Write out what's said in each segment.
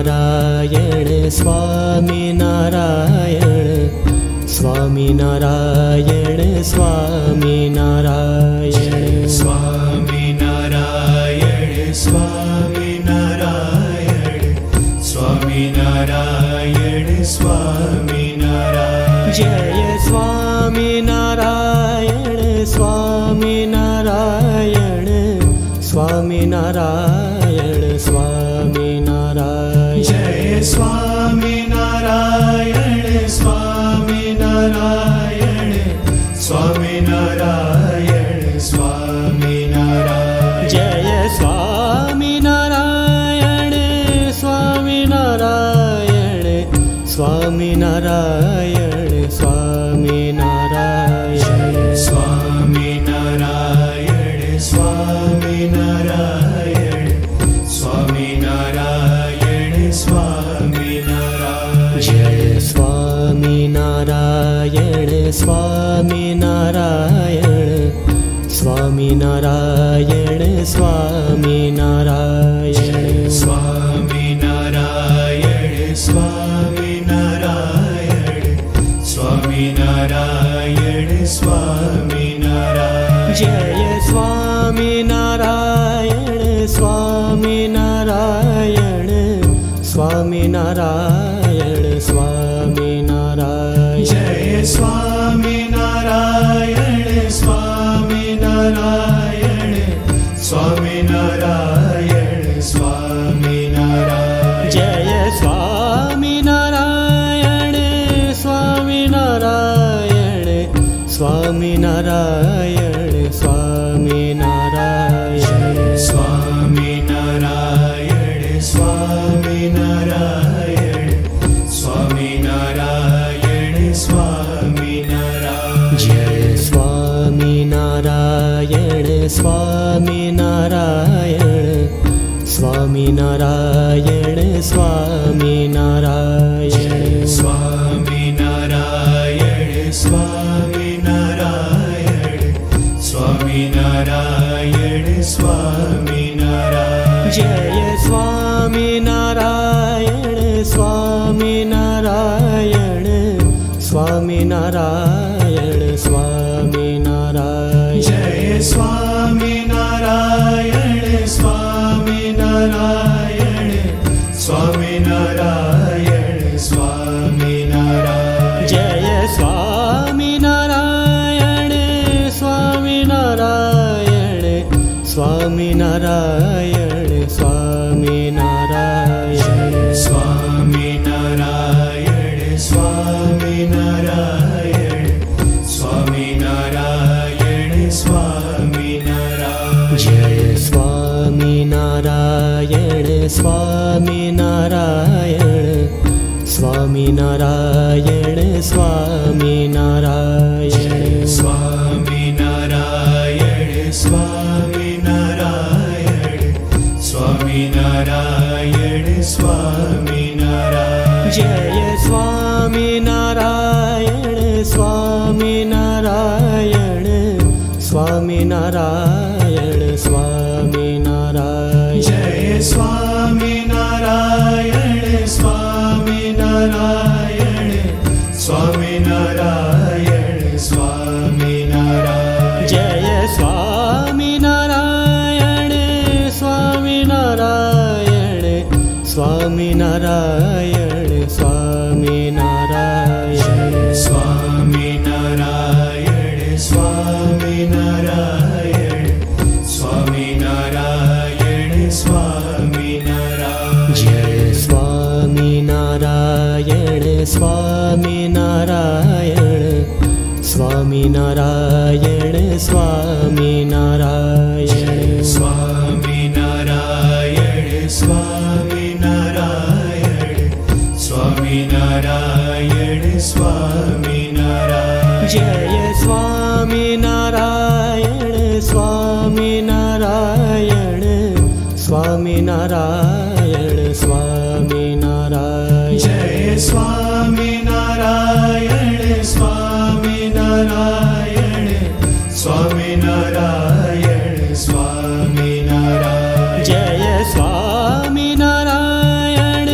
Swaminarayan Swaminarayan Swaminarayan Swaminarayan Swaminarayan Swaminarayan Swaminarayan Swaminarayan Jay Swaminarayan Swaminarayan Swaminarayan Swaminarayan Jay Swaminarayan Swaminarayan Swaminarayan Swaminarayan Jay Swaminarayan Swaminarayan Swaminarayan Swaminarayan Swaminarayan Swaminarayan Swaminarayan Swaminarayan Jay Swaminarayan Swaminarayan Swaminarayan Swaminarayan Swaminarayan Swaminarayan Swaminarayan Swaminarayan Jay Swaminarayan Swaminarayan Swaminarayan Swaminarayan Jay Swaminarayan Swaminarayan Swaminarayan Swaminarayan Jay Swaminarayan Swaminarayan Swaminarayan Swaminarayan Swaminarayan Swaminarayan Swaminarayan Swaminarayan Jay Swaminarayan Swaminarayan Swaminarayan Swaminarayan Swaminarayan Swaminarayan Swaminarayan Swaminarayan Jay Swaminarayan Swaminarayan Swaminarayan Swaminarayan Jay Swaminarayan Swaminarayan Swaminarayan Swaminarayan Jay Swaminarayan Swaminarayan Swaminarayan Swaminarayan Swaminarayan Swaminarayan Swaminarayan Swaminarayan Jay Swaminarayan Swaminarayan Swaminarayan Swaminarayan Swaminarayan Swaminarayan Swaminarayan Swaminarayan Jay Swaminarayan Swaminarayan Swaminarayan Swaminarayan Jay Swaminarayan Swaminarayan Swaminarayan Swaminarayan Jay Swaminarayan Swaminarayan Swaminarayan Swaminarayan Swaminarayan Swaminarayan Swaminarayan Swaminarayan Jay Swaminarayan Swaminarayan Swaminarayan Swaminarayan Swaminarayan Swaminarayan Swaminarayan Swaminarayan Jay Swaminarayan Swaminarayan Swaminarayan Swaminarayan Jay Swaminarayan Swaminarayan Swaminarayan Swaminarayan Jay Swaminarayan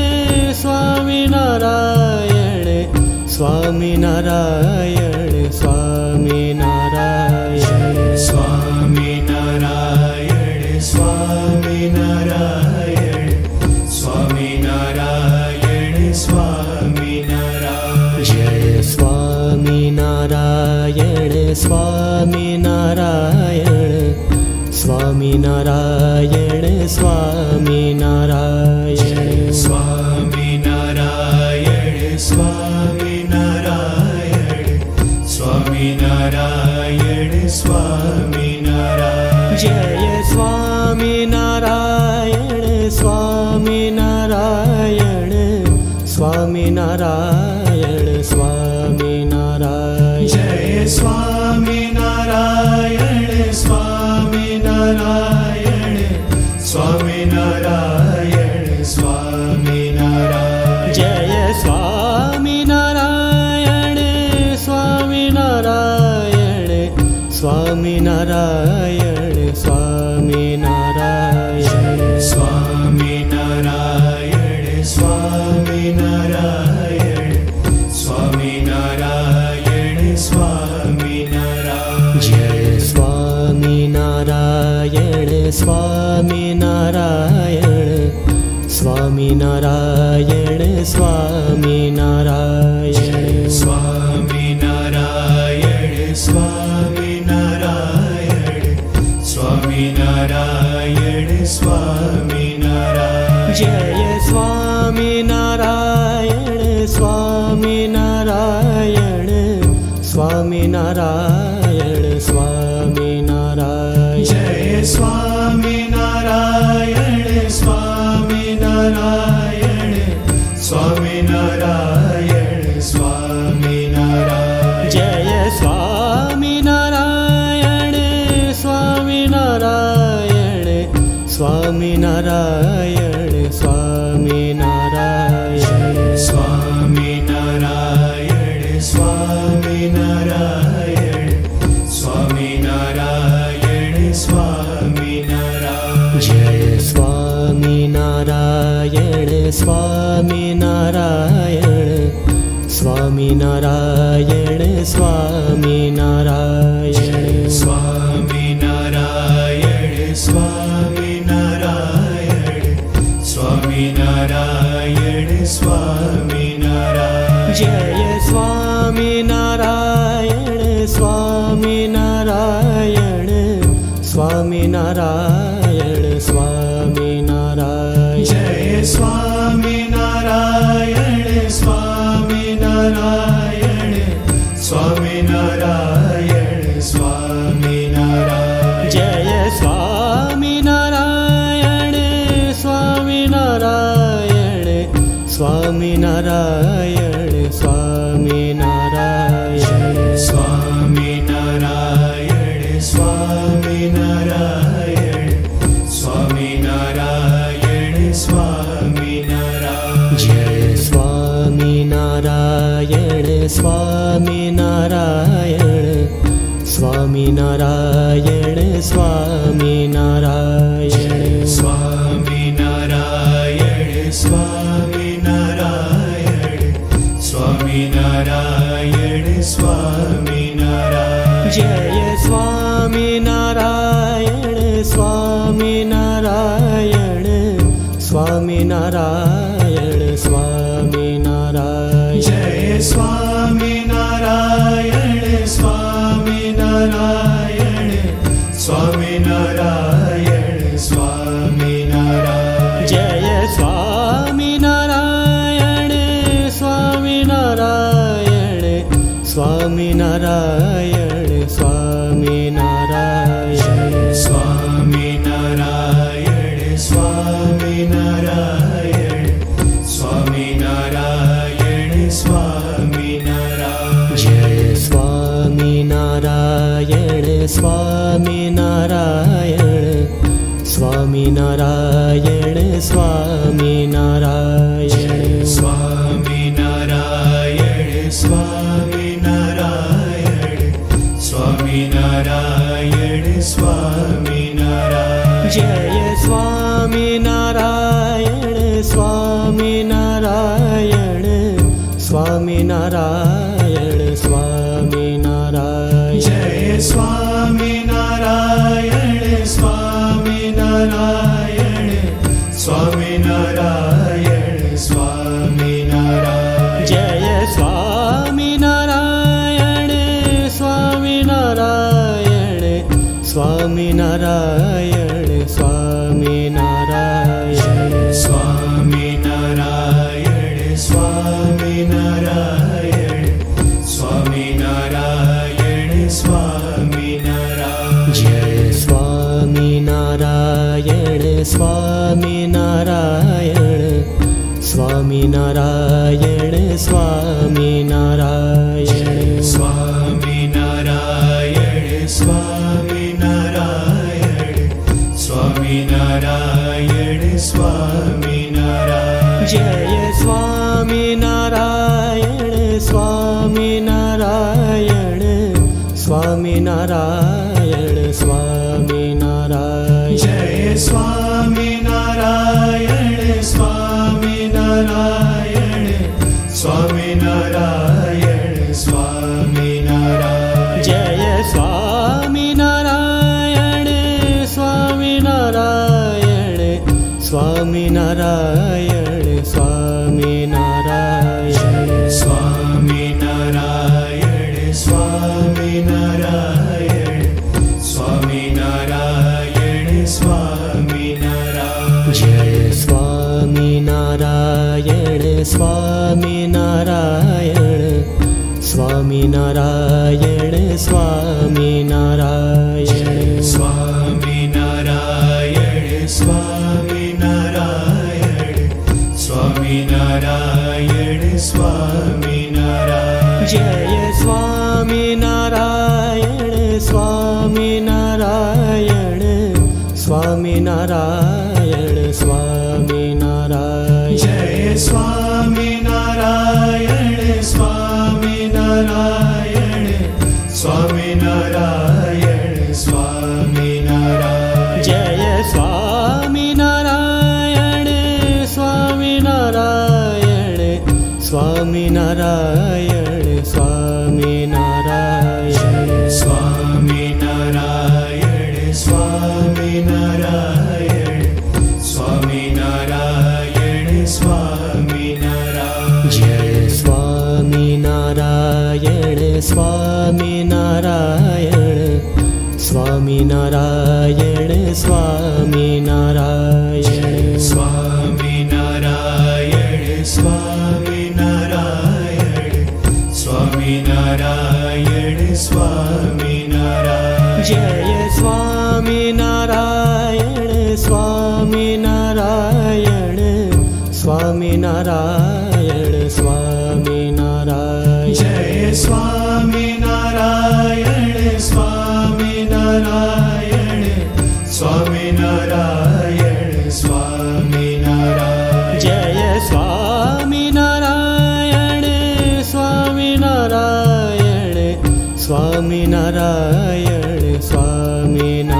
Swaminarayan Swaminarayan Swaminarayan Swaminarayan Swaminarayan Swaminarayan Swaminarayan Jay Swaminarayan Swaminarayan Swaminarayan Swaminarayan Jay Swaminarayan Swaminarayan Swaminarayan Swaminarayan Jay Swaminarayan Swaminarayan Swaminarayan Swaminarayan Swaminarayan Swaminarayan Swaminarayan Swaminarayan Jay Swaminarayan Swaminarayan Swaminarayan Swaminarayan Swaminarayan Swaminarayan Swaminarayan Swaminarayan Jay Swaminarayan Swaminarayan Swaminarayan Swaminarayan Jay Swaminarayan Swaminarayan Swaminarayan Swaminarayan Jay Swaminarayan Swaminarayan Swaminarayan Swaminarayan Swaminarayan Swaminarayan Swaminarayan Swaminarayan Jay Swaminarayan Swaminarayan Swaminarayan Swaminarayan Swaminarayan Swaminarayan Swaminarayan Swaminarayan Jay Swaminarayan Swaminarayan Swaminarayan Swaminarayan Jay Swaminarayan Swaminarayan Swaminarayan Swaminarayan Jay Swaminarayan Swaminarayan Swaminarayan Swaminarayan Swaminarayan Swaminarayan Swaminarayan Swaminarayan Jay Swaminarayan Swaminarayan Swaminarayan Swaminarayan Swaminarayan Swaminarayan Swaminarayan Swaminarayan Jay Swaminarayan Swaminarayan Swaminarayan Swaminarayan Jay Swaminarayan Swaminarayan Swaminarayan Swaminarayan Jay Swaminarayan Swaminarayan Swaminarayan Swaminarayan Swaminarayan Swaminarayan Swaminarayan Swaminarayan Jay Swaminarayan Swaminarayan Swaminarayan Swaminarayan Swaminarayan Swaminarayan Swaminarayan Swaminarayan Jay Swaminarayan Swaminarayan Swaminarayan Swaminarayan Jay Swaminarayan Swaminarayan Swaminarayan Swaminarayan Jay Swaminarayan Swaminarayan Swaminarayan Swaminarayan Swaminarayan Swaminarayan Swaminarayan Swaminarayan Jay Swaminarayan Swaminarayan Swaminarayan Swaminarayan Swaminarayan Swaminarayan Swaminarayan Swaminarayan Jay Swaminarayan Swaminarayan Swaminarayan Swaminarayan Jay Swaminarayan Swaminarayan Swaminarayan Swaminarayan Jay Swaminarayan Swaminarayan Swaminarayan Swaminarayan Swaminarayan Swaminarayan Swaminarayan Swaminarayan Jay Swaminarayan Swaminarayan Swaminarayan Swaminarayan Swaminarayan Swaminarayan Swaminarayan Swaminarayan Jay Swaminarayan Swaminarayan Swaminarayan Swaminarayan Jay Swaminarayan Swaminarayan Swaminarayan Swaminarayan Jay Swaminarayan Swaminarayan Swaminarayan Swaminarayan Swaminarayan Swaminarayan Swaminarayan Swaminarayan Jay Swaminarayan Swaminarayan Swaminarayan Swaminarayan Swaminarayan Swaminarayan Swaminarayan Swaminarayan Jay Swaminarayan Swaminarayan Swaminarayan Swaminarayan Jay Swaminarayan Swaminarayan Swaminarayan Swaminarayan Jay Swaminarayan Swaminarayan Swaminarayan Swaminarayan Swaminarayan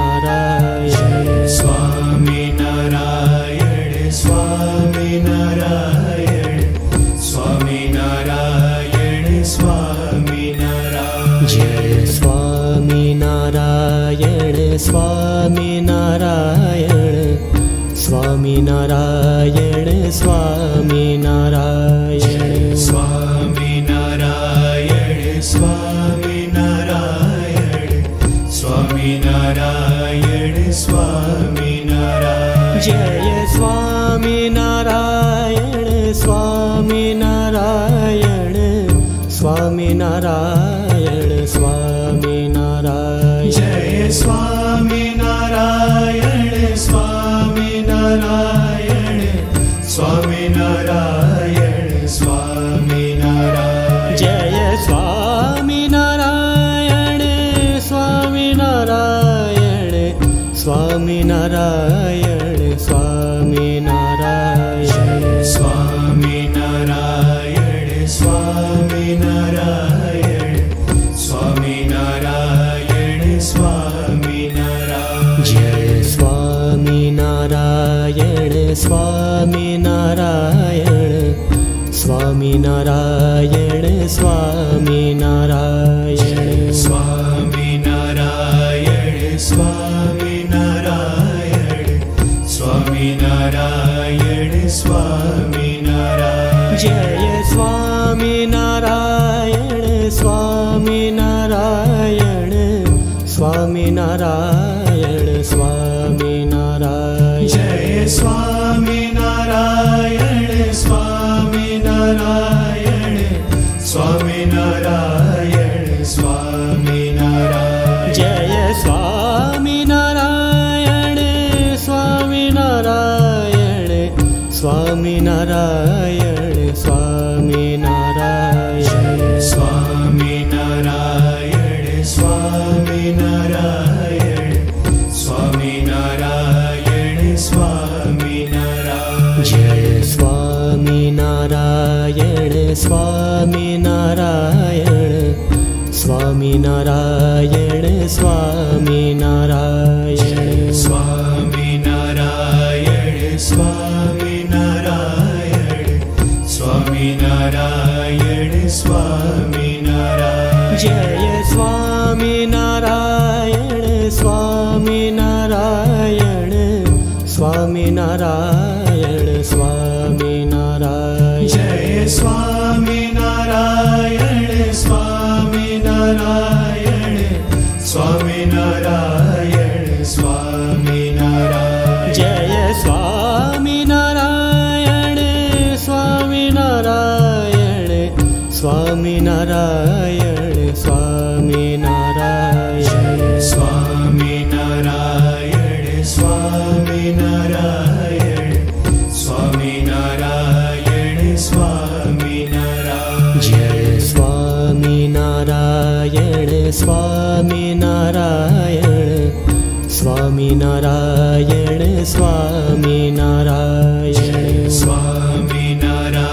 Swaminarayan Swaminarayan Swaminarayan Jay Swaminarayan Swaminarayan Swaminarayan Swaminarayan Swaminarayan Swaminarayan Swaminarayan Swaminarayan Jay Swaminarayan Swaminarayan Swaminarayan Swaminarayan Jay Swaminarayan Swaminarayan Swaminarayan Swaminarayan Jay Swaminarayan Swaminarayan Swaminarayan Swaminarayan Swaminarayan Swaminarayan Swaminarayan Swaminarayan Jay Swaminarayan Swaminarayan Swaminarayan Swaminarayan Swaminarayan Swaminarayan Swaminarayan Swaminarayan Jay Swaminarayan Swaminarayan Swaminarayan Swaminarayan Swaminarayan Jay Swaminarayan Swaminarayan Swaminarayan Swaminarayan Jay Swaminarayan Swaminarayan Swaminarayan Swaminarayan Swaminarayan Swaminarayan Swaminarayan Swaminarayan Jay Swaminarayan Swaminarayan Swaminarayan Swaminarayan Swaminarayan Swaminarayan Swaminarayan Swaminarayan Jay Swaminarayan Swaminarayan Swaminarayan Swaminarayan Jay Swaminarayan Swaminarayan Swaminarayan Swaminarayan Jay Swaminarayan Swaminarayan Swaminarayan Swaminarayan Swaminarayan Swaminarayan Swaminarayan Swaminarayan Jay Swaminarayan Swaminarayan Swaminarayan Swaminarayan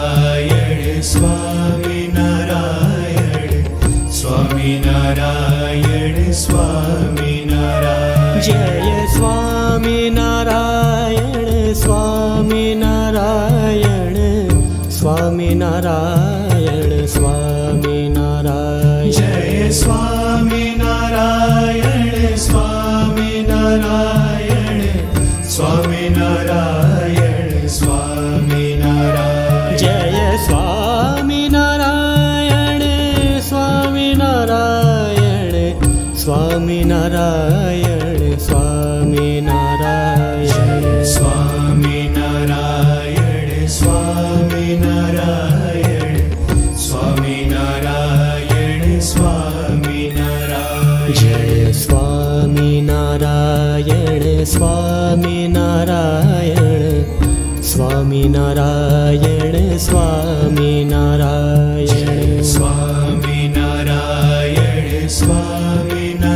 Swaminarayan Swaminarayan Swaminarayan Swaminarayan Jay Swaminarayan Swaminarayan Swaminarayan Swaminarayan Jay Swaminarayan Swaminarayan Swaminarayan Swaminarayan Jay Swaminarayan Swaminarayan Swaminarayan Swaminarayan Swaminarayan Swaminarayan Swaminarayan Swaminarayan Jay Swaminarayan Swaminarayan Swaminarayan Swaminarayan Swaminarayan Swaminarayan Swaminarayan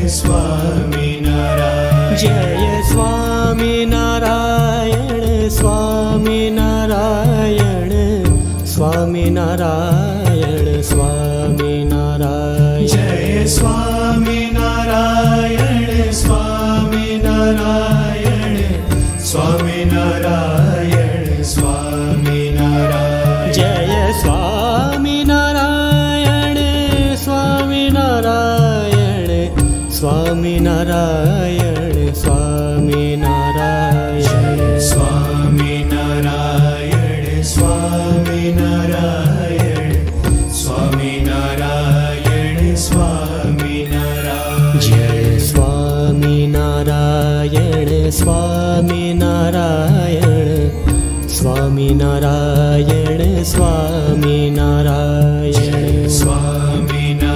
Swaminarayan Jay Swaminarayan Swaminarayan Swaminarayan Swaminarayan Jay Swaminarayan Swaminarayan Swaminarayan Swaminarayan Jay Swaminarayan Swaminarayan Swaminarayan Swaminarayan Swaminarayan Swaminarayan Swaminarayan Swaminarayan Jay Swaminarayan Swaminarayan Swaminarayan Swaminarayan Swaminarayan Swaminarayan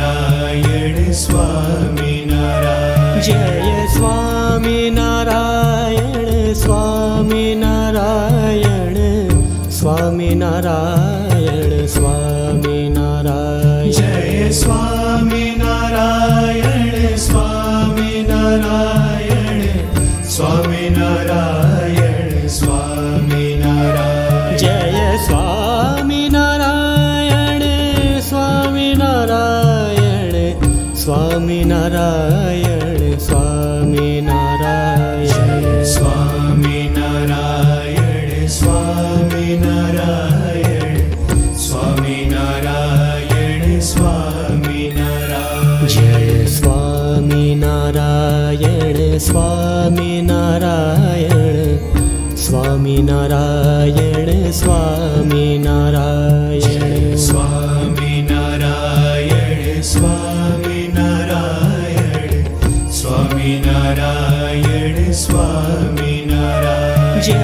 Swaminarayan Swaminarayan Jay Swaminarayan Swaminarayan Swaminarayan Swaminarayan Jay Swaminarayan Swaminarayan Swaminarayan Swaminarayan Jay Swaminarayan Swaminarayan Swaminarayan Swaminarayan Swaminarayan Swaminarayan Swaminarayan Swaminarayan Jay Swaminarayan Swaminarayan Swaminarayan Swaminarayan Swaminarayan Swaminarayan Swaminarayan Swaminarayan Jay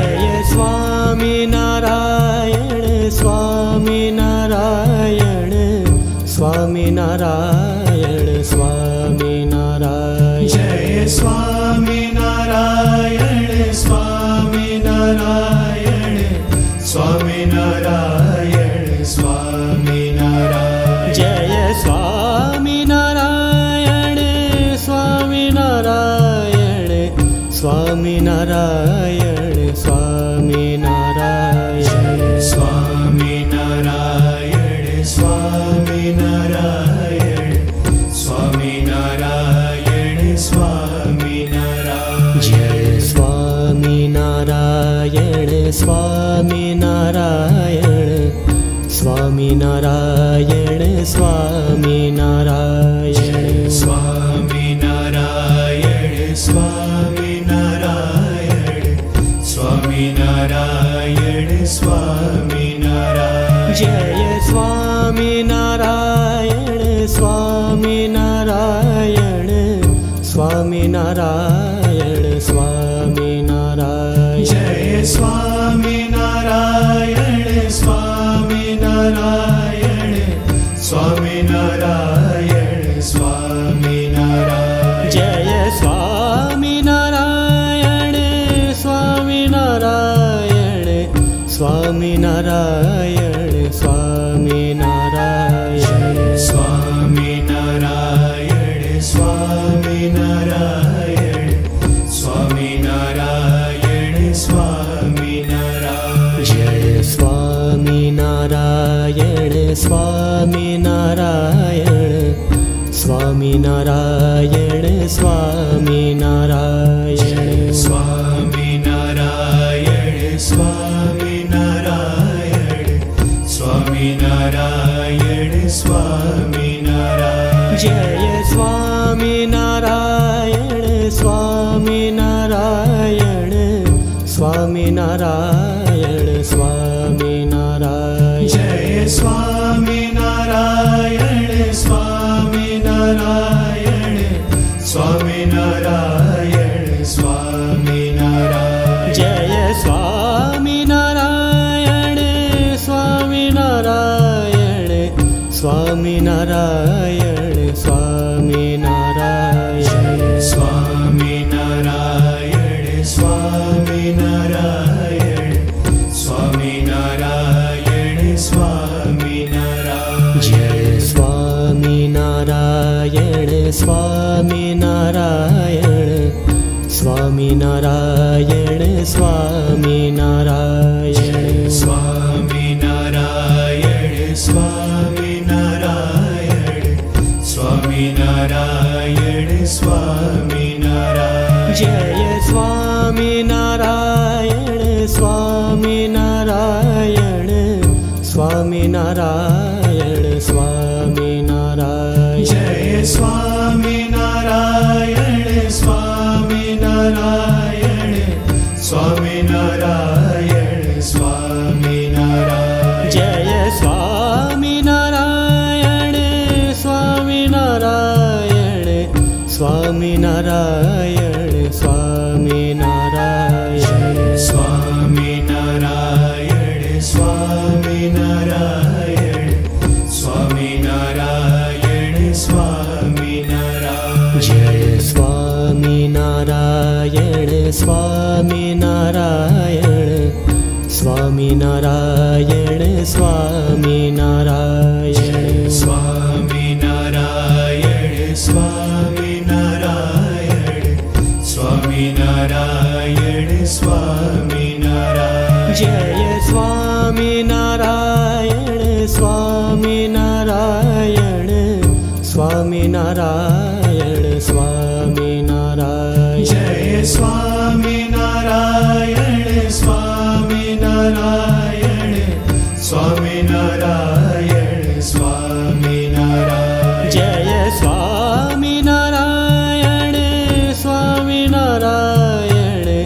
Swaminarayan Swaminarayan Swaminarayan Swaminarayan Jay Swaminarayan Swaminarayan Swaminarayan Swaminarayan Jay Swaminarayan Swaminarayan Swaminarayan Swaminarayan Swaminarayan Swaminarayan Swaminarayan Swaminarayan Jay Swaminarayan Swaminarayan Swaminarayan Swaminarayan Swaminarayan Swaminarayan Swaminarayan Swaminarayan Jay Swaminarayan Swaminarayan Swaminarayan Swaminarayan Jay Swaminarayan Swaminarayan Swaminarayan Swaminarayan Jay Swaminarayan Swaminarayan Swaminarayan Swaminarayan Swaminarayan Swaminarayan Swaminarayan Swaminarayan Jay Swaminarayan Swaminarayan Swaminarayan Swaminarayan Swaminarayan Swaminarayan Swaminarayan Swaminarayan Jay Swaminarayan Swaminarayan Swaminarayan Swaminarayan Jay Swaminarayan Swaminarayan Swaminarayan Swaminarayan Jay Swaminarayan Swaminarayan Swaminarayan Swaminarayan Swaminarayan Swaminarayan Swaminarayan Swaminarayan Jay Swaminarayan Swaminarayan Swaminarayan Swaminarayan Swaminarayan Swaminarayan Swaminarayan Swaminarayan Jay Swaminarayan Swaminarayan Swaminarayan Swaminarayan Jay Swaminarayan Swaminarayan Swaminarayan Swaminarayan Jay Swaminarayan Swaminarayan Swaminarayan Swaminarayan Swaminarayan Swaminarayan Swaminarayan Swaminarayan Jay Swaminarayan Swaminarayan Swaminarayan Swaminarayan Swaminarayan Swaminarayan Swaminarayan Swaminarayan Jay Swaminarayan Swaminarayan Swaminarayan Swaminarayan Jay Swaminarayan Swaminarayan Swaminarayan Swaminarayan Jay Swaminarayan Swaminarayan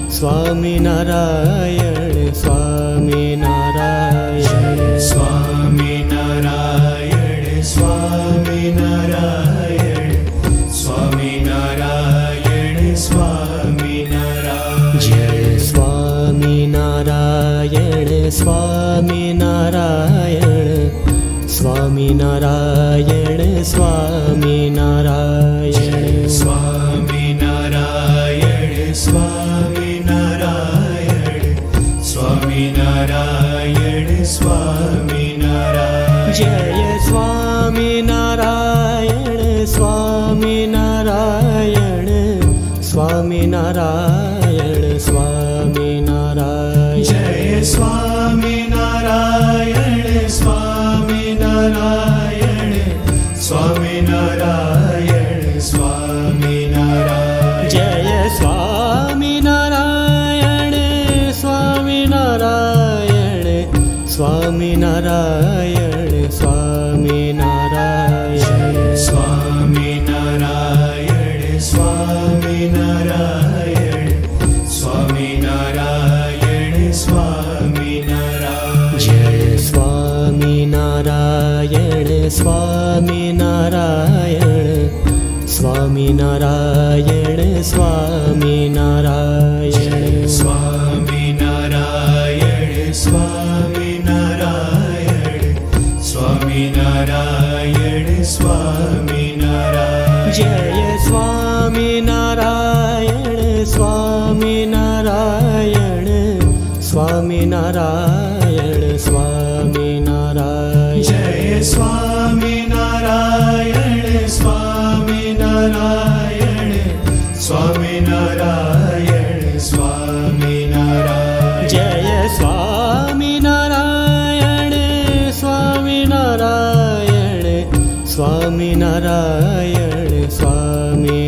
Swaminarayan Swaminarayan Swaminarayan Swaminarayan Swaminarayan Swaminarayan Swaminarayan Jay Swaminarayan Swaminarayan Swaminarayan Swaminarayan Swaminarayan Swaminarayan Swaminarayan Swaminarayan Jay Swaminarayan Swaminarayan Swaminarayan Swaminarayan Jay Swaminarayan Swaminarayan Swaminarayan Swaminarayan Jay Swaminarayan Swaminarayan Swaminarayan Swaminarayan Swaminarayan Swaminarayan Swaminarayan Swaminarayan Jay Swaminarayan Swaminarayan Swaminarayan Swaminarayan Swaminarayan Swaminarayan Swaminarayan Swaminarayan Jay Swaminarayan Swaminarayan Swaminarayan Swaminarayan Jay Swaminarayan Swaminarayan Swaminarayan Swaminarayan Jay Swaminarayan Swaminarayan Swaminarayan Swaminarayan Swaminarayan Swaminarayan Swaminarayan Swaminarayan Jay Swaminarayan Swaminarayan Swaminarayan Swaminarayan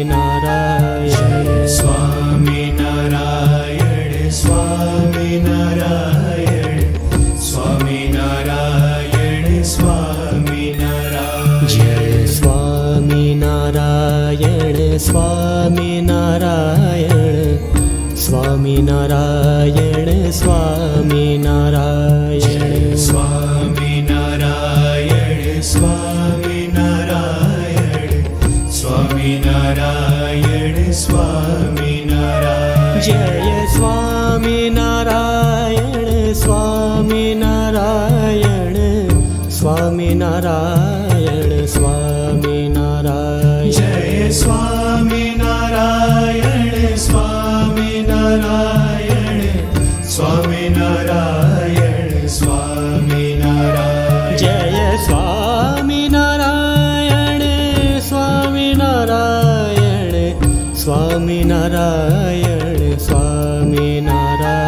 Swaminarayan Swaminarayan Swaminarayan Swaminarayan Jay Swaminarayan Swaminarayan Swaminarayan Swaminarayan Jay Swaminarayan Swaminarayan Swaminarayan Swaminarayan Jay Swaminarayan Swaminarayan Swaminarayan Swaminarayan Swaminarayan Swaminarayan Swaminarayan Swaminarayan Jay Swaminarayan Swaminarayan Swaminarayan Swaminarayan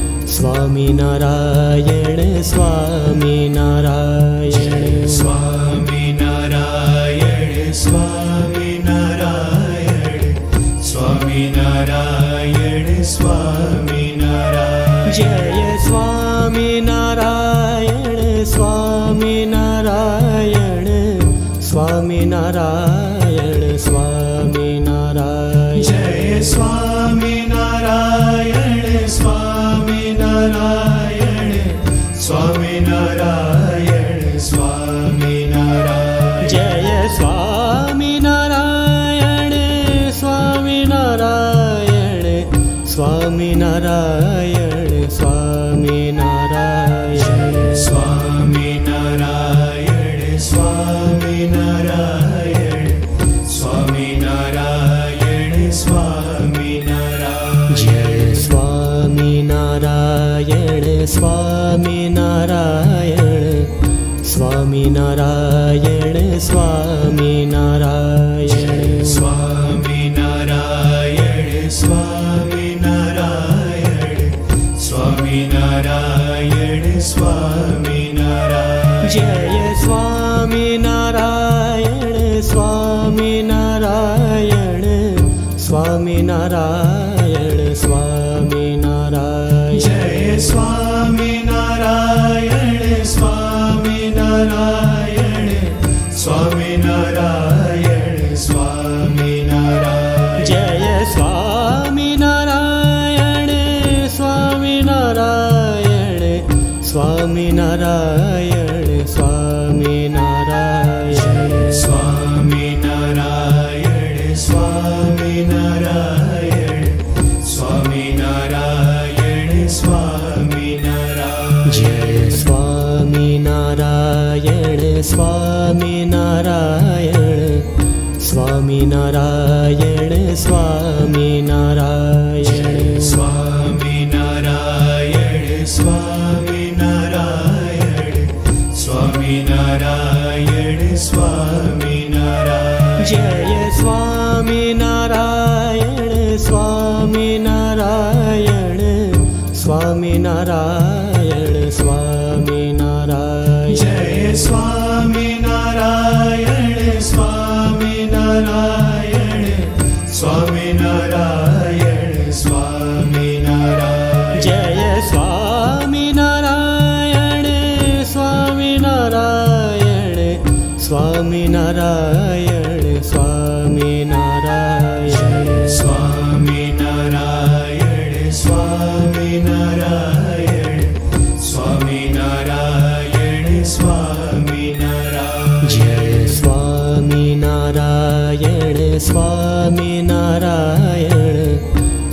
Swaminarayan Swaminarayan Swaminarayan Swaminarayan Jay Swaminarayan Swaminarayan Swaminarayan Swaminarayan Jay Swaminarayan Swaminarayan Swaminarayan Swaminarayan Jay Swaminarayan Swaminarayan Swaminarayan Swaminarayan Swaminarayan Swaminarayan Swaminarayan Swaminarayan Jay Swaminarayan Swaminarayan Swaminarayan Swaminarayan Swaminarayan Swaminarayan Swaminarayan Swaminarayan Jay Swaminarayan Swaminarayan Swaminarayan Swaminarayan Swaminarayan Swaminarayan Swaminarayan Swaminarayan Swaminarayan Jay Swaminarayan Swaminarayan Swaminarayan Swaminarayan Swaminarayan Swaminarayan Swaminarayan Swaminarayan Jay Swaminarayan Swaminarayan Swaminarayan Swaminarayan Jay Swaminarayan Swaminarayan Swaminarayan Swaminarayan Jay Swaminarayan Swaminarayan Swaminarayan Swaminarayan Swaminarayan Swaminarayan Swaminarayan Swaminarayan Jay Swaminarayan Swaminarayan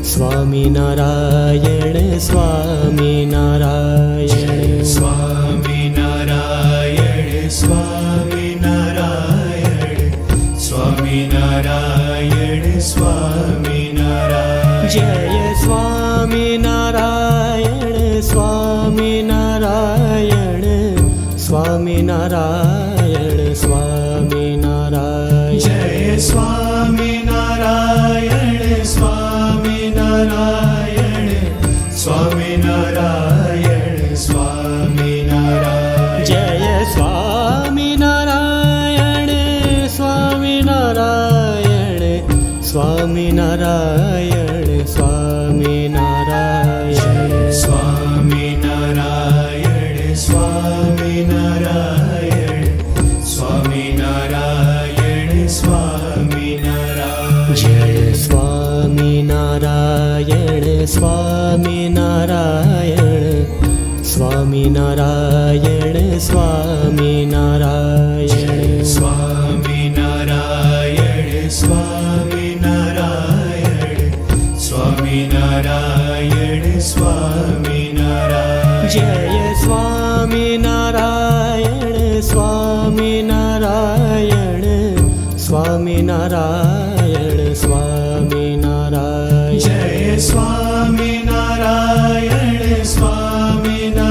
Swaminarayan Swaminarayan Swaminarayan Swaminarayan Swaminarayan Swaminarayan Jay Swaminarayan Swaminarayan Swaminarayan Swaminarayan Jay Swaminarayan Swaminarayan Swaminarayan Swaminarayan Jay Swaminarayan Swaminarayan Swaminarayan Swaminarayan Swaminarayan Swaminarayan Swaminarayan Swaminarayan Jay Swaminarayan Swaminarayan Swaminarayan Swaminarayan Swaminarayan Swaminarayan Swaminarayan Swaminarayan Jay Swaminarayan Swaminarayan Swaminarayan Swaminarayan Jay Swaminarayan Swaminarayan Swaminarayan Swaminarayan Jay Swaminarayan Swaminarayan Swaminarayan Swaminarayan Swaminarayan Swaminarayan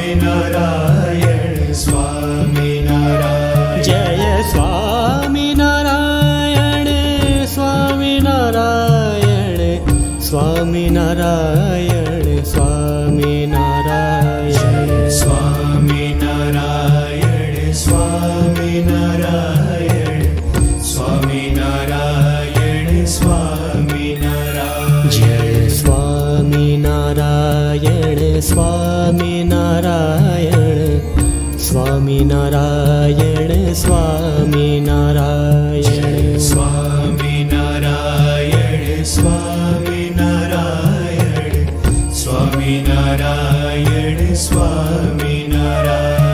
Swaminarayan Swaminarayan Jay Swaminarayan Swaminarayan Swaminarayan Swaminarayan Swaminarayan Swaminarayan Swaminarayan Swaminarayan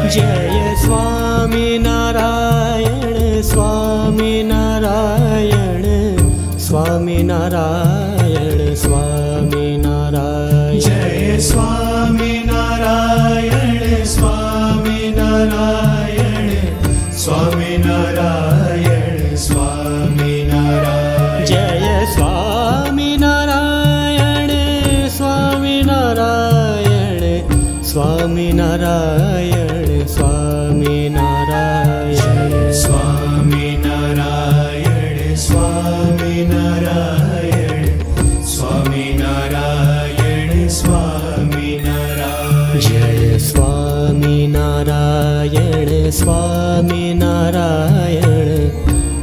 Jay Swaminarayan Swaminarayan Swaminarayan Swaminarayan Jay Swaminarayan Swaminarayan Swaminarayan Swaminarayan Jay Swaminarayan Swaminarayan Swaminarayan Swaminarayan Swaminarayan Swaminarayan Swaminarayan Swaminarayan Jay Swaminarayan Swaminarayan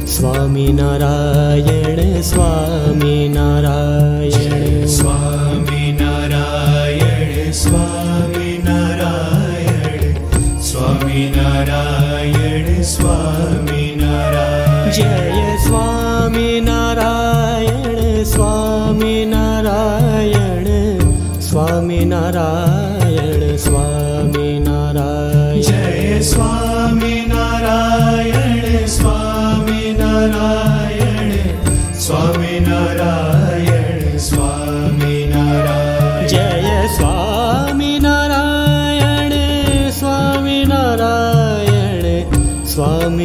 Swaminarayan Swaminarayan Swaminarayan Swaminarayan Swaminarayan Swaminarayan Jay Swaminarayan Swaminarayan Swaminarayan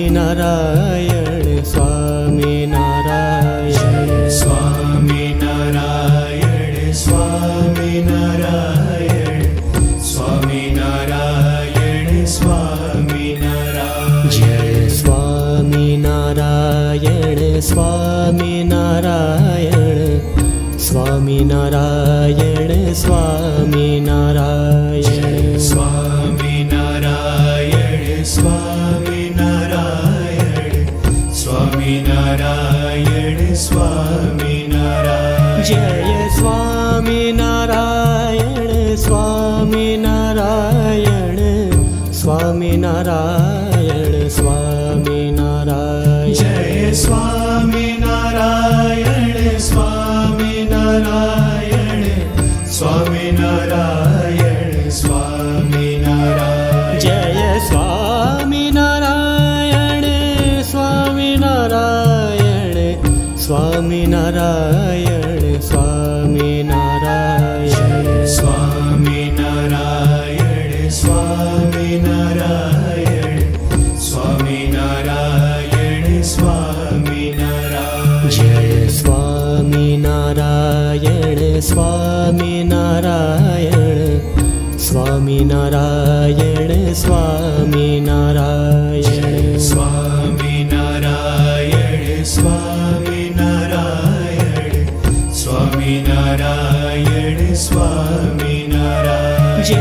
Swaminarayan Swaminarayan Swaminarayan Swaminarayan Swaminarayan Swaminarayan Jay Swaminarayan Swaminarayan Swaminarayan Swaminarayan Swaminarayan Swaminarayan Swaminarayan Swaminarayan Jay Swaminarayan Swaminarayan Swaminarayan Swaminarayan Jay Swaminarayan Swaminarayan Swaminarayan Swaminarayan Jay Swaminarayan Swaminarayan Swaminarayan Swaminarayan Swaminarayan Swaminarayan Swaminarayan Swaminarayan Jay Swaminarayan Swaminarayan Swaminarayan Swaminarayan Swaminarayan Swaminarayan Swaminarayan Swaminarayan Jay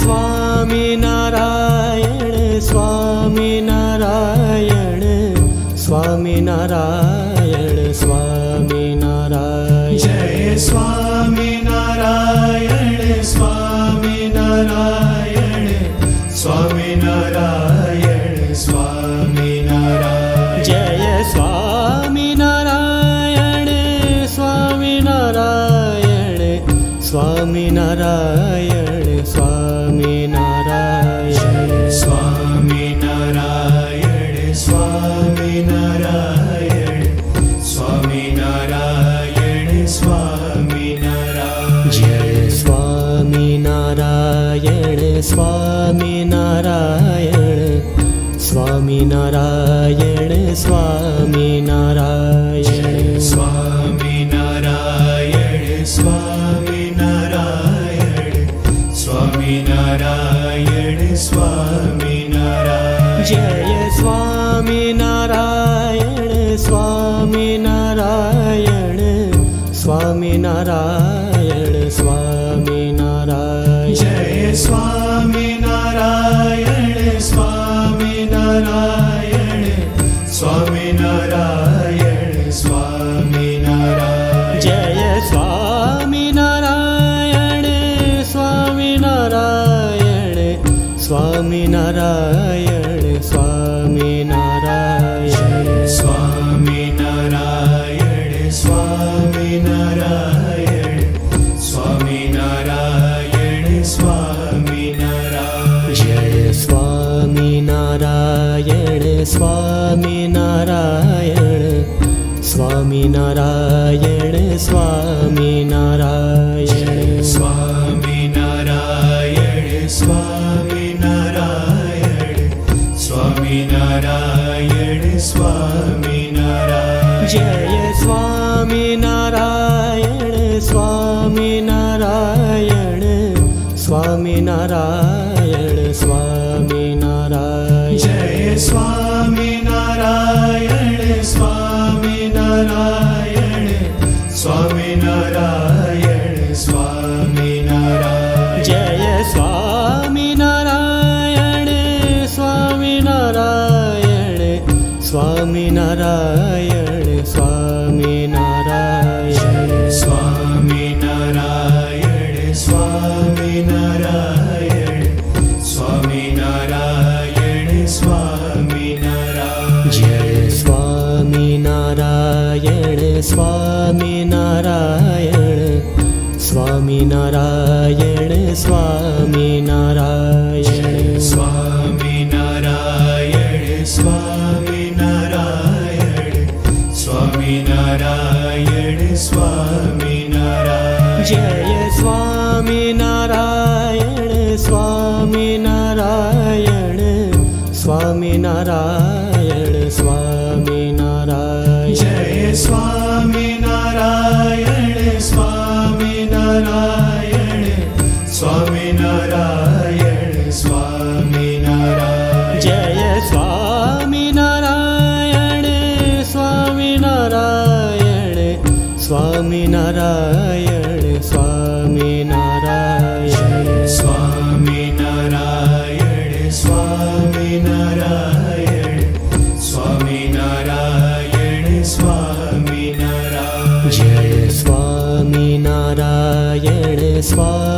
Swaminarayan Swaminarayan Swaminarayan Swaminarayan Jay Swaminarayan Swaminarayan Swaminarayan Swaminarayan Jay Swaminarayan Swaminarayan Swaminarayan Swaminarayan Swaminarayan Swaminarayan Swaminarayan Swaminarayan Jay Swaminarayan Swaminarayan Swaminarayan Swaminarayan Swaminarayan Swaminarayan Swaminarayan Swaminarayan Jay Swaminarayan Swaminarayan Swaminarayan Swaminarayan Jay Swaminarayan Swaminarayan Swaminarayan Swaminarayan Jay Swaminarayan Swaminarayan Swaminarayan Swaminarayan Swaminarayan Swaminarayan Swaminarayan Swaminarayan Jay Swaminarayan Swaminarayan Swaminarayan Swaminarayan Swaminarayan Swaminarayan Swaminarayan Swaminarayan Jay Swaminarayan Swaminarayan Swaminarayan Swaminarayan Jay Swaminarayan Swaminarayan Swaminarayan Swaminarayan Jay Swaminarayan Swaminarayan Swaminarayan Swaminarayan Swaminarayan Swaminarayan Swaminarayan Swaminarayan Jay Swaminarayan Swaminarayan Swaminarayan Swaminarayan Swaminarayan Swaminarayan Swaminarayan Swaminarayan Jay Swaminarayan Swaminarayan Swaminarayan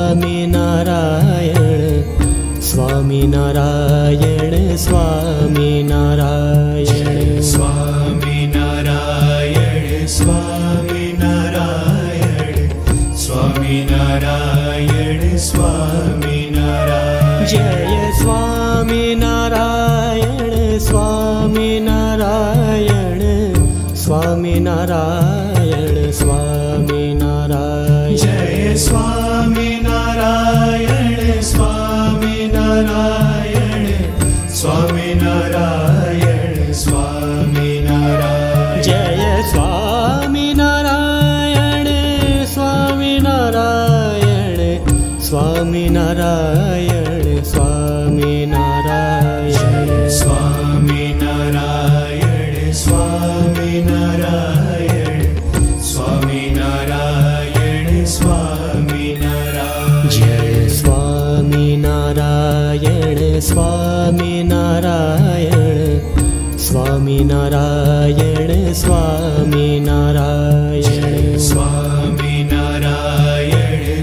Swaminarayan Swaminarayan Swaminarayan Swaminarayan Swaminarayan Swaminarayan Swaminarayan Jay Swaminarayan Swaminarayan Swaminarayan Swaminarayan Jay Swaminarayan Swaminarayan Swaminarayan Swaminarayan Jay Swaminarayan Swaminarayan Swaminarayan Swaminarayan Swaminarayan Swaminarayan Swaminarayan Swaminarayan Jay Swaminarayan Swaminarayan Swaminarayan Swaminarayan Swaminarayan Swaminarayan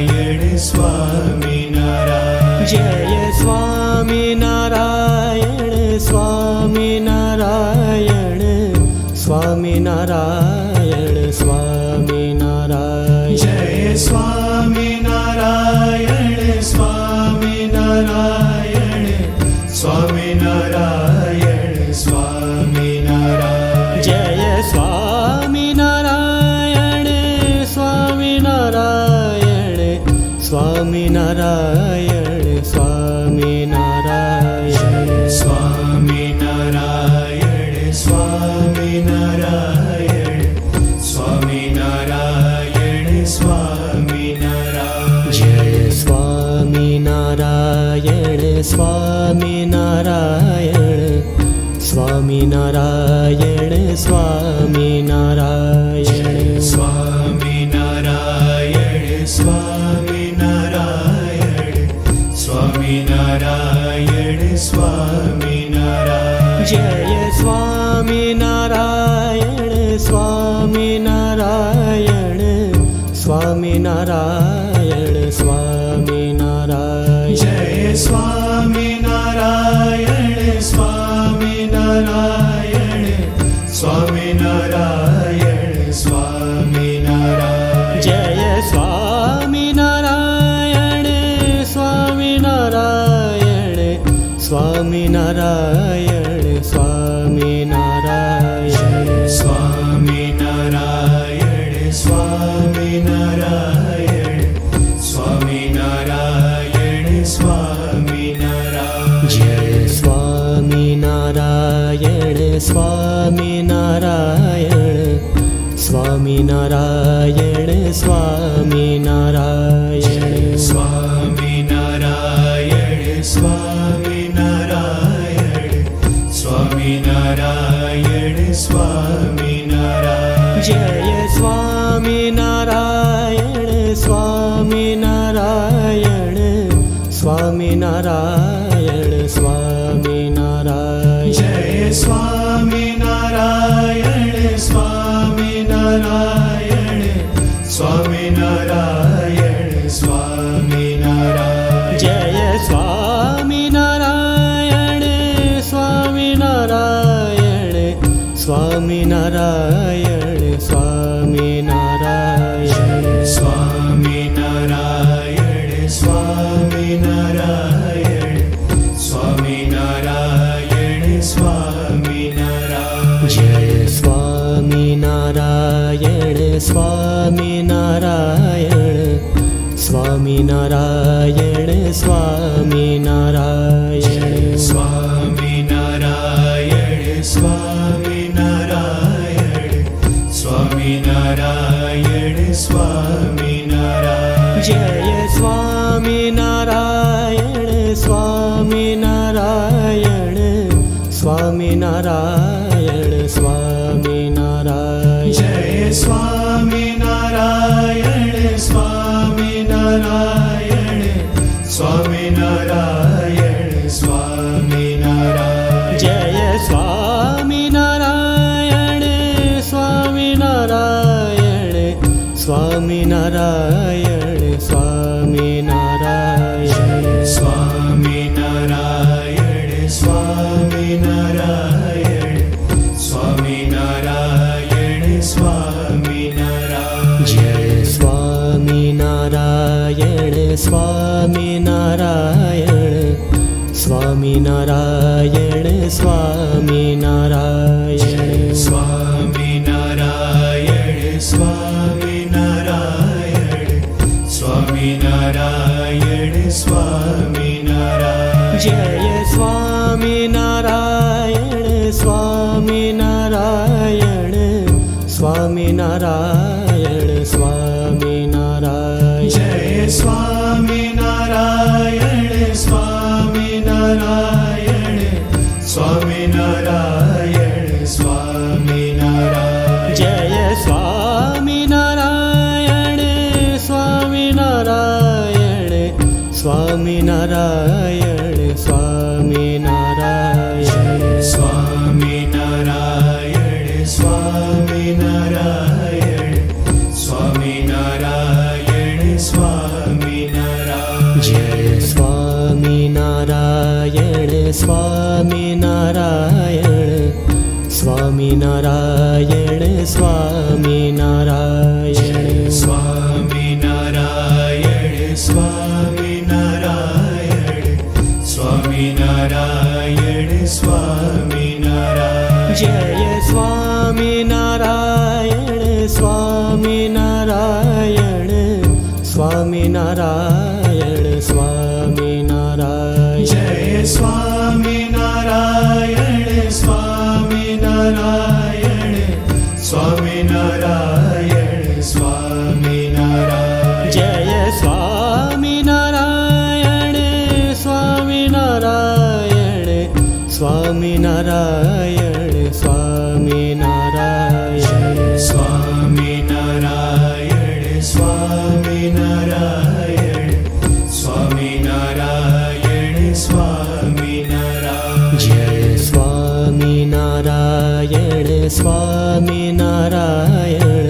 Swaminarayan Swaminarayan Jay Swaminarayan Swaminarayan Swaminarayan Swaminarayan Jay Swaminarayan Swaminarayan Swaminarayan Swaminarayan Jay Swaminarayan Swaminarayan Swaminarayan Swaminarayan Swaminarayan Swaminarayan Swaminarayan Swaminarayan Jay Swaminarayan Swaminarayan Swaminarayan Swaminarayan Swaminarayan Swaminarayan Swaminarayan Swaminarayan Jay Swaminarayan Swaminarayan Swaminarayan Swaminarayan Jay Swaminarayan Swaminarayan Swaminarayan Swaminarayan Jay Swaminarayan Swaminarayan Swaminarayan Swaminarayan Swaminarayan Swaminarayan Swaminarayan Swaminarayan Jay Swaminarayan Swaminarayan Swaminarayan Swaminarayan Swaminarayan Swaminarayan Swaminarayan Swaminarayan Jay Swaminarayan Swaminarayan Swaminarayan Swaminarayan Jay Swaminarayan Swaminarayan Swaminarayan Swaminarayan Jay Swaminarayan Swaminarayan Swaminarayan Swaminarayan Swaminarayan Swaminarayan Swaminarayan Swaminarayan Jay Swaminarayan Swaminarayan Swaminarayan Swaminarayan Swaminarayan Swaminarayan Swaminarayan Swaminarayan Jay Swaminarayan Swaminarayan Swaminarayan Swaminarayan Jay Swaminarayan Swaminarayan Swaminarayan Swaminarayan Jay Swaminarayan Swaminarayan Swaminarayan Swaminarayan Swaminarayan Swaminarayan Swaminarayan Swaminarayan Jay Swaminarayan Swaminarayan Swaminarayan Swaminarayan Swaminarayan Swaminarayan Swaminarayan Swaminarayan Jay Swaminarayan Swaminarayan Swaminarayan Swaminarayan Jay Swaminarayan Swaminarayan Swaminarayan Swaminarayan Jay Swaminarayan Swaminarayan Swaminarayan Swaminarayan Swaminarayan Swaminarayan Swaminarayan Swaminarayan Jay Swaminarayan Swaminarayan Swaminarayan Swaminarayan Swaminarayan Swaminarayan Swaminarayan Swaminarayan Jay Swaminarayan Swaminarayan Swaminarayan Swaminarayan Jay Swaminarayan Swaminarayan Swaminarayan Swaminarayan Jay Swaminarayan Swaminarayan Swaminarayan Swaminarayan Swaminarayan Swaminarayan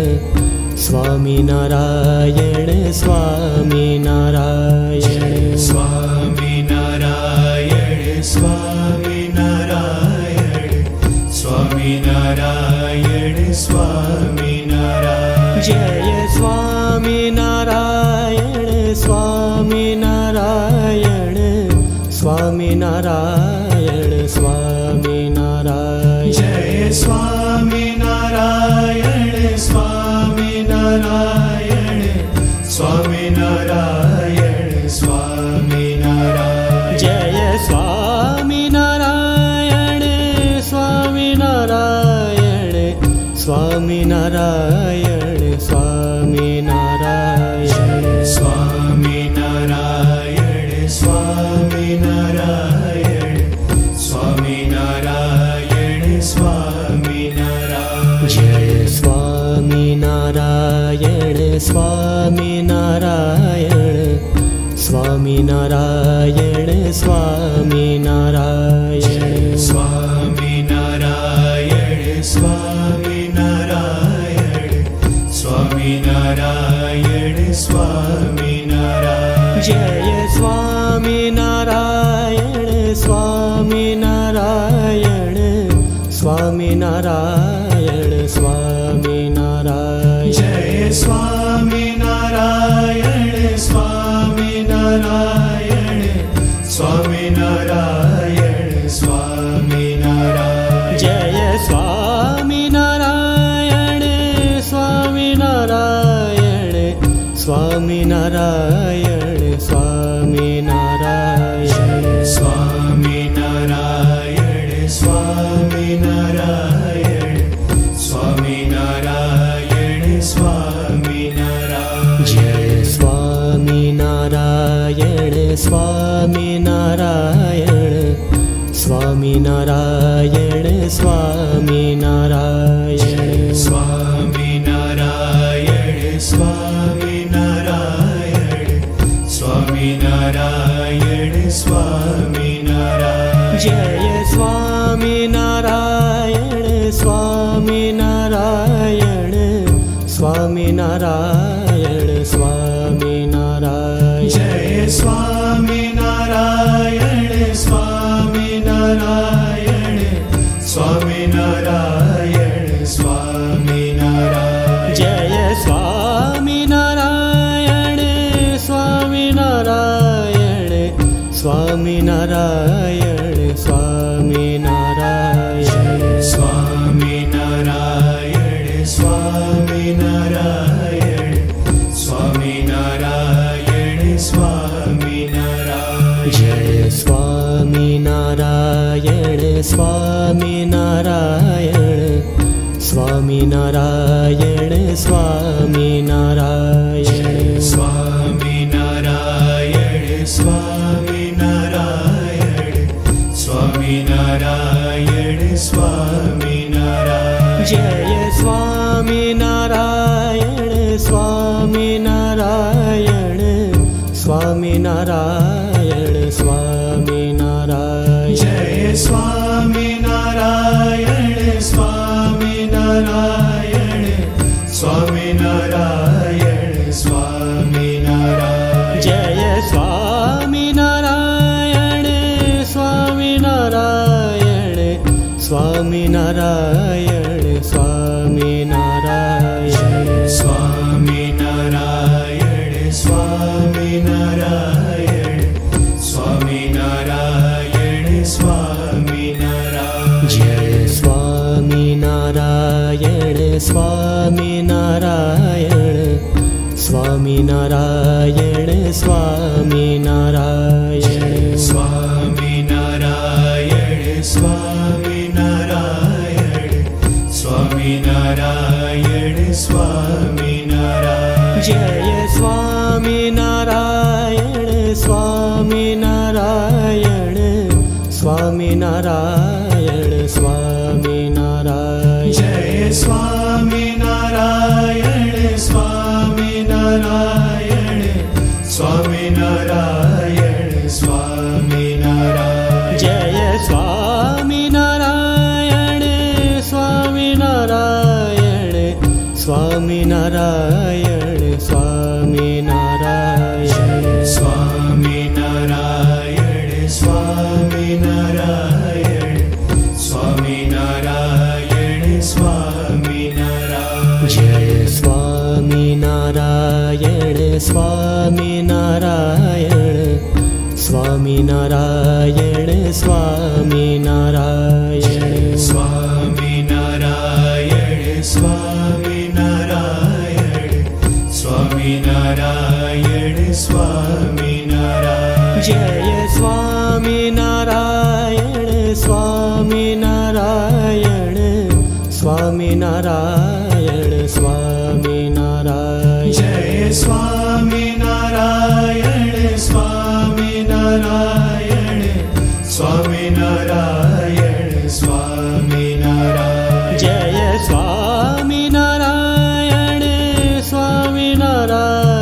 Swaminarayan Swaminarayan Jay Swaminarayan Swaminarayan Swaminarayan Swaminarayan Swaminarayan Swaminarayan Swaminarayan Swaminarayan Jay Swaminarayan Swaminarayan Swaminarayan Swaminarayan Jay Swaminarayan Swaminarayan Swaminarayan Swaminarayan Jay Swaminarayan Swaminarayan Swaminarayan Swaminarayan Swaminarayan Swaminarayan Swaminarayan Swaminarayan Jay Swaminarayan Swaminarayan Swaminarayan Swaminarayan Swaminarayan Swaminarayan Swaminarayan Swaminarayan Jay Swaminarayan Swaminarayan Swaminarayan Swaminarayan Jay Swaminarayan Swaminarayan Swaminarayan Swaminarayan Jay Swaminarayan Swaminarayan Swaminarayan Swaminarayan Swaminarayan Swaminarayan Swaminarayan Swaminarayan Jay Swaminarayan Swaminarayan Swaminarayan Swaminarayan Swaminarayan Swaminarayan Swaminarayan Swaminarayan Jay Swaminarayan Swaminarayan Swaminarayan Swaminarayan Jay Swaminarayan Swaminarayan Swaminarayan Swaminarayan Jay Swaminarayan Swaminarayan Swaminarayan Swaminarayan Swaminarayan Swaminarayan Swaminarayan Swaminarayan Jay Swaminarayan Swaminarayan Swaminarayan Swaminarayan Swaminarayan Swaminarayan Swaminarayan Swaminarayan Jay Swaminarayan Swaminarayan Swaminarayan Swaminarayan Jay Swaminarayan Swaminarayan Swaminarayan Swaminarayan Jay Swaminarayan Swaminarayan Swaminarayan Swaminarayan Swaminarayan Swaminarayan Swaminarayan Swaminarayan Jay Swaminarayan Swaminarayan Swaminarayan Swaminarayan Swaminarayan Swaminarayan Swaminarayan Swaminarayan Jay Swaminarayan Swaminarayan Swaminarayan Swaminarayan Jay Swaminarayan Swaminarayan Swaminarayan Swaminarayan Jay Swaminarayan Swaminarayan Swaminarayan Swaminarayan Swaminarayan Swaminarayan Swaminarayan Swaminarayan Jay Swaminarayan Swaminarayan Swaminarayan Swaminarayan Swaminarayan Swaminarayan Swaminarayan Swaminarayan Jay Swaminarayan Swaminarayan Swaminarayan Swaminarayan Jay Swaminarayan Swaminarayan Swaminarayan Swaminarayan Jay Swaminarayan Swaminarayan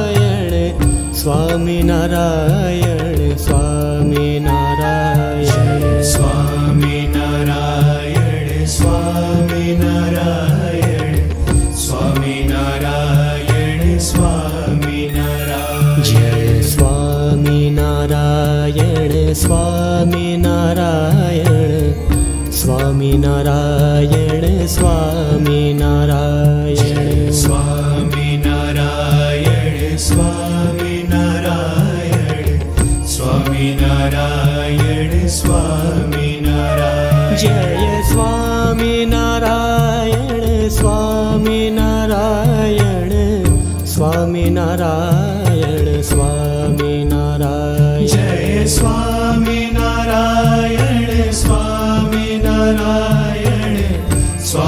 Swaminarayan Swaminarayan Swaminarayan Swaminarayan Swaminarayan Swaminarayan Jay Swaminarayan Swaminarayan Swaminarayan Swaminarayan Swaminarayan Swaminarayan Swaminarayan Swaminarayan Jay Swaminarayan Swaminarayan Swaminarayan Swaminarayan Jay Swaminarayan Swaminarayan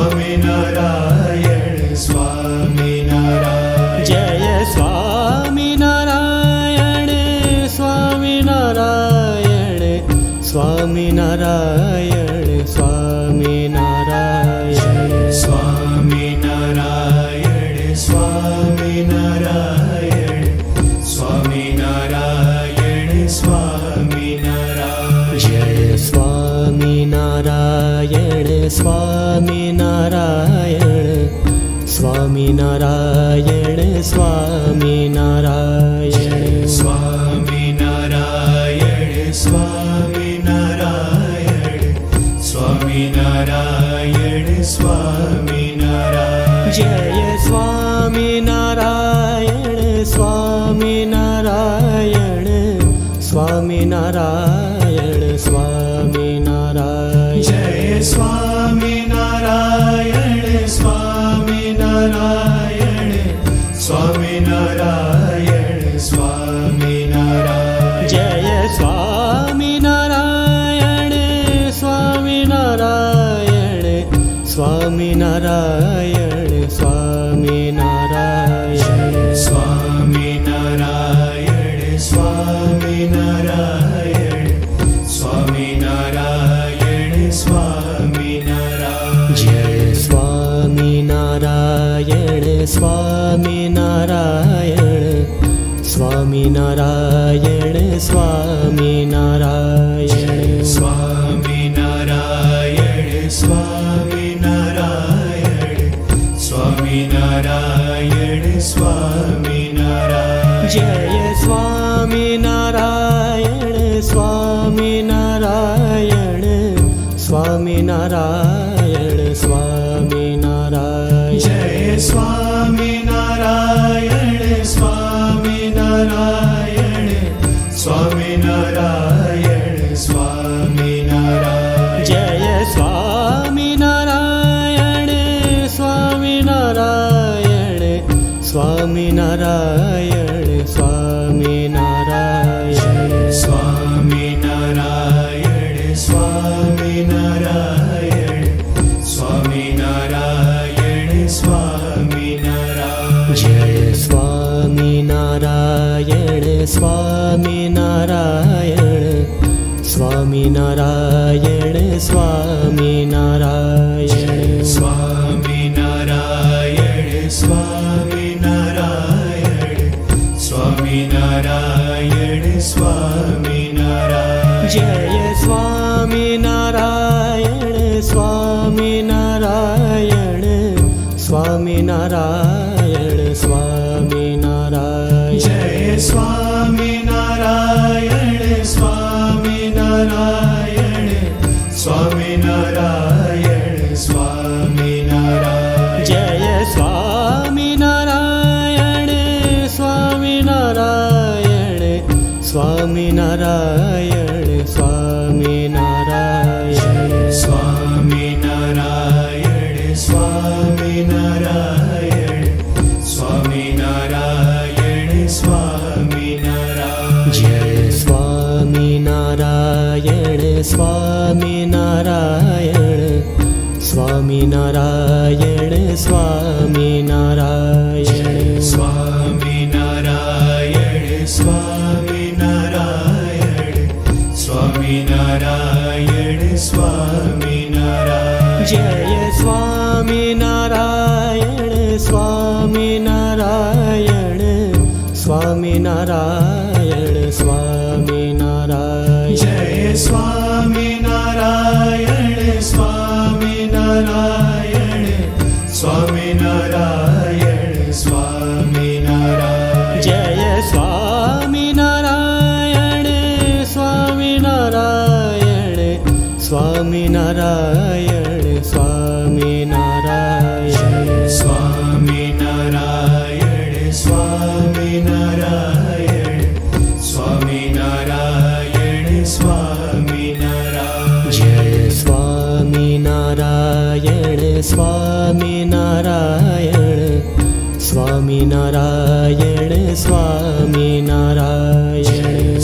Swaminarayan Swaminarayan Jay Swaminarayan Swaminarayan Swaminarayan Swaminarayan Swaminarayan Swaminarayan Swaminarayan Swaminarayan Jay Swaminarayan Swaminarayan Swaminarayan Swaminarayan Swaminarayan Swaminarayan Swaminarayan Swaminarayan Jay Swaminarayan Swaminarayan Swaminarayan Swaminarayan Jay Swaminarayan Swaminarayan Swaminarayan Swaminarayan Jay Swaminarayan Swaminarayan Swaminarayan Swaminarayan Swaminarayan Swaminarayan Swaminarayan Swaminarayan Jay Swaminarayan Swaminarayan Swaminarayan Swaminarayan Swaminarayan Swaminarayan Swaminarayan Swaminarayan Jay Swaminarayan Swaminarayan Swaminarayan Swaminarayan Jay Swaminarayan Swaminarayan Swaminarayan Swaminarayan Jay Swaminarayan Swaminarayan Swaminarayan Swaminarayan Swaminarayan Swaminarayan Swaminarayan Swaminarayan Jay Swaminarayan Swaminarayan Swaminarayan Swaminarayan Swaminarayan Swaminarayan Swaminarayan Swaminarayan Jay Swaminarayan Swaminarayan Swaminarayan Swaminarayan Jay Swaminarayan Swaminarayan Swaminarayan Swaminarayan Jay Swaminarayan Swaminarayan Swaminarayan Swaminarayan Swaminarayan Swaminarayan Swaminarayan Swaminarayan Jay Swaminarayan Swaminarayan Swaminarayan Swaminarayan Swaminarayan Swaminarayan Swaminarayan Swaminarayan Jay Swaminarayan Swaminarayan Swaminarayan Swaminarayan Jay Swaminarayan Swaminarayan Swaminarayan Swaminarayan Jay Swaminarayan Swaminarayan Swaminarayan Swaminarayan Swaminarayan Swaminarayan Swaminarayan Swaminarayan Jay Swaminarayan Swaminarayan Swaminarayan Swaminarayan Swaminarayan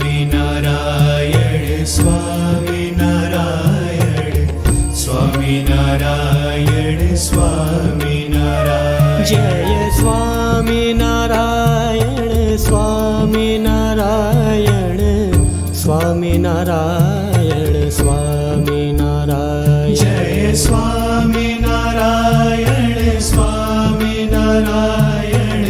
Swaminarayan Swaminarayan Swaminarayan Jay Swaminarayan Swaminarayan Swaminarayan Swaminarayan Jay Swaminarayan Swaminarayan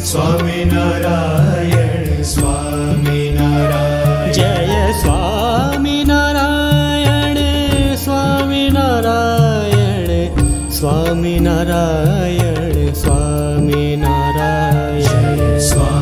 Swaminarayan Swaminarayan Jay Swaminarayan Swaminarayan Swaminarayan Narayan Swami Narayan Swami